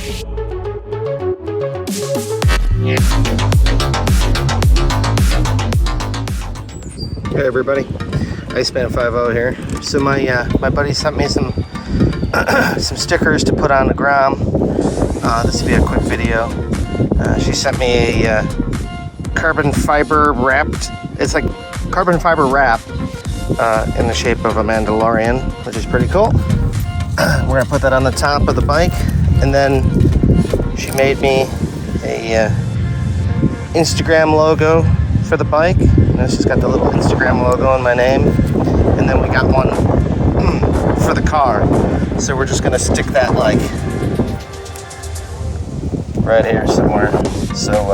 Hey everybody, Iceman50 here. So my buddy sent me some some stickers to put on the Grom. This will be a quick video. She sent me a carbon fiber wrapped. It's like carbon fiber wrap in the shape of a Mandalorian, which is pretty cool. We're gonna put that on the top of the bike, and then she made me a Instagram logo for the bike. And it's just got the little Instagram logo and my name, and then we got one for the car. So we're just gonna stick that like right here somewhere. So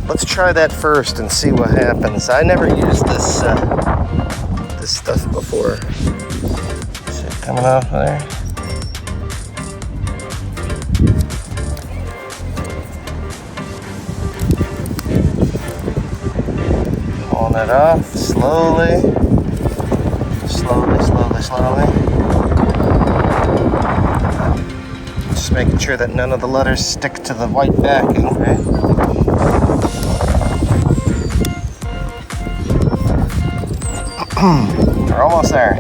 let's try that first and see what happens. I never used this this stuff before. Is it coming off there? Pulling it off slowly. Just making sure that none of the letters stick to the white backing, right? We're almost there.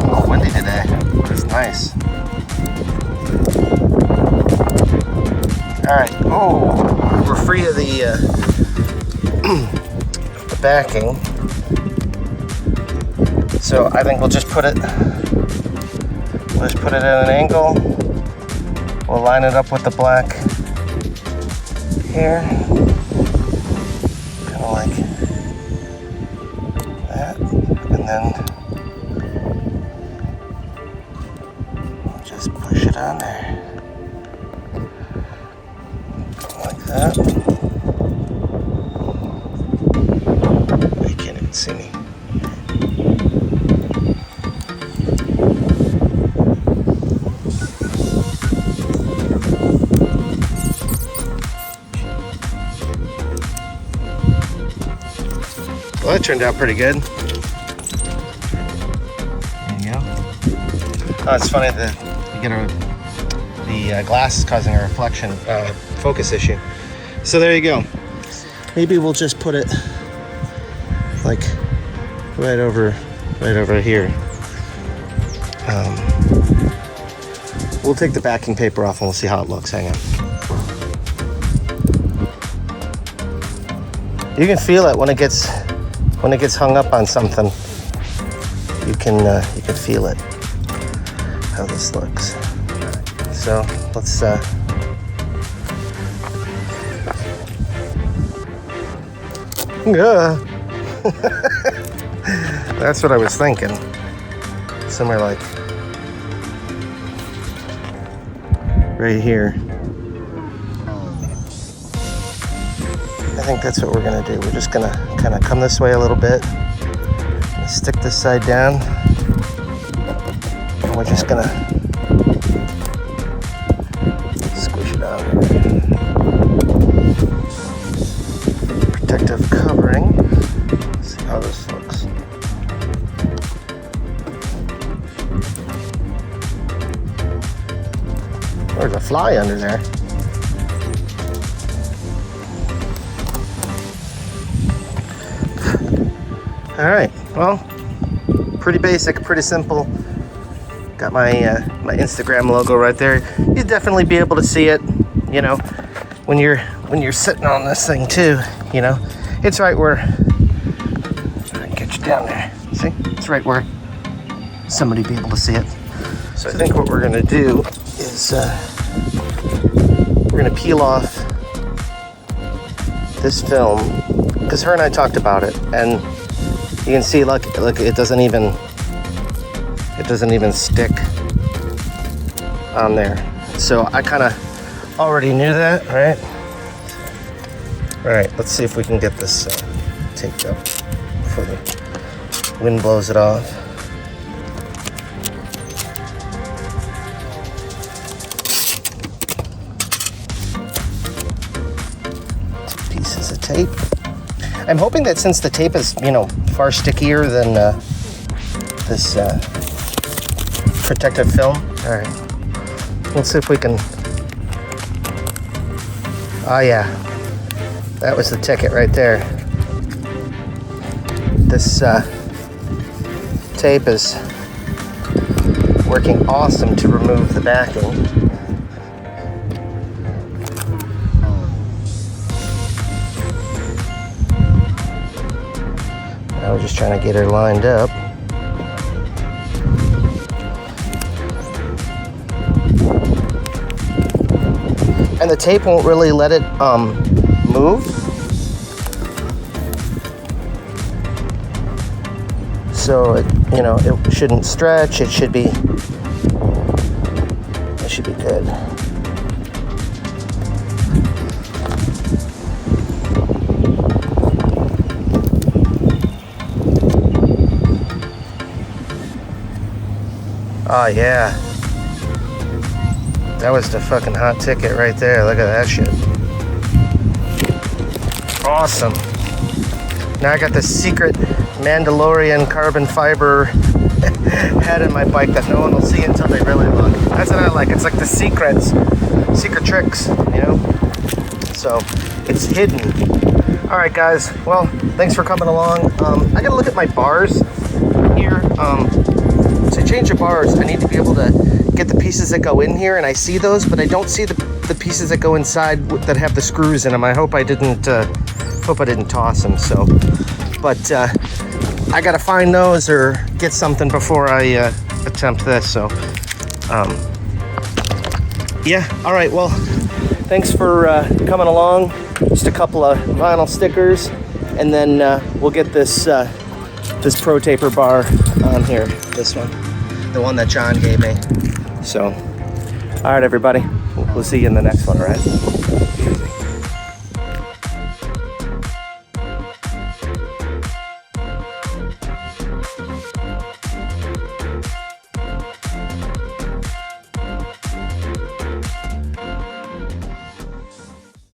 Oh, windy today. It's nice. Alright. Oh, we're free of the backing. So I think we'll just put it at an angle. We'll line it up with the black here. Kind of like that. And then we'll just push it on there. Like that. You can't even see me. Well, that turned out pretty good. There you go. Oh, it's funny that you get the glass is causing a reflection focus issue. So there you go. Maybe we'll just put it like right over here. We'll take the backing paper off and we'll see how it looks. Hang on. You can feel it when it gets hung up on something. You can feel it, how this looks. So let's that's what I was thinking. Somewhere like right here. I think that's what we're gonna do. We're just gonna kind of come this way a little bit, stick this side down, and we're just gonna squish it out. Protective covering. Let's see how this looks. There's a fly under there. All right, well, pretty basic, pretty simple. Got my my Instagram logo right there. You'd definitely be able to see it, you know, when you're sitting on this thing too, you know. It's right where, I can get you down there. See, it's right where somebody be able to see it. So I think what we're gonna do is we're gonna peel off this film, because her and I talked about it, and you can see, look, it doesn't even stick on there. So I kind of already knew that, right? All right, let's see if we can get this taped up before the wind blows it off. Two pieces of tape. I'm hoping that since the tape is, you know, far stickier than this protective film. All right. Let's see if we can. Oh yeah, that was the ticket right there. This tape is working awesome to remove the backing. Now we're just trying to get her lined up. And the tape won't really let it move. So it, you know, it shouldn't stretch. It should be good. Oh yeah. That was the fucking hot ticket right there. Look at that shit. Awesome. Now I got the secret Mandalorian carbon fiber head in my bike that no one will see until they really look. That's what I like. It's like the secret tricks, you know? So it's hidden. All right, guys. Well, thanks for coming along. I gotta look at my bars here. To change the bars, I need to be able to get the pieces that go in here, and I see those, but I don't see the pieces that go inside that have the screws in them. I hope I didn't toss them. So, but I gotta find those or get something before I attempt this. So, yeah. All right. Well, thanks for coming along. Just a couple of vinyl stickers, and then we'll get this Pro Taper bar on here. This one, the one that John gave me. So, all right, everybody. We'll see you in the next one, all right?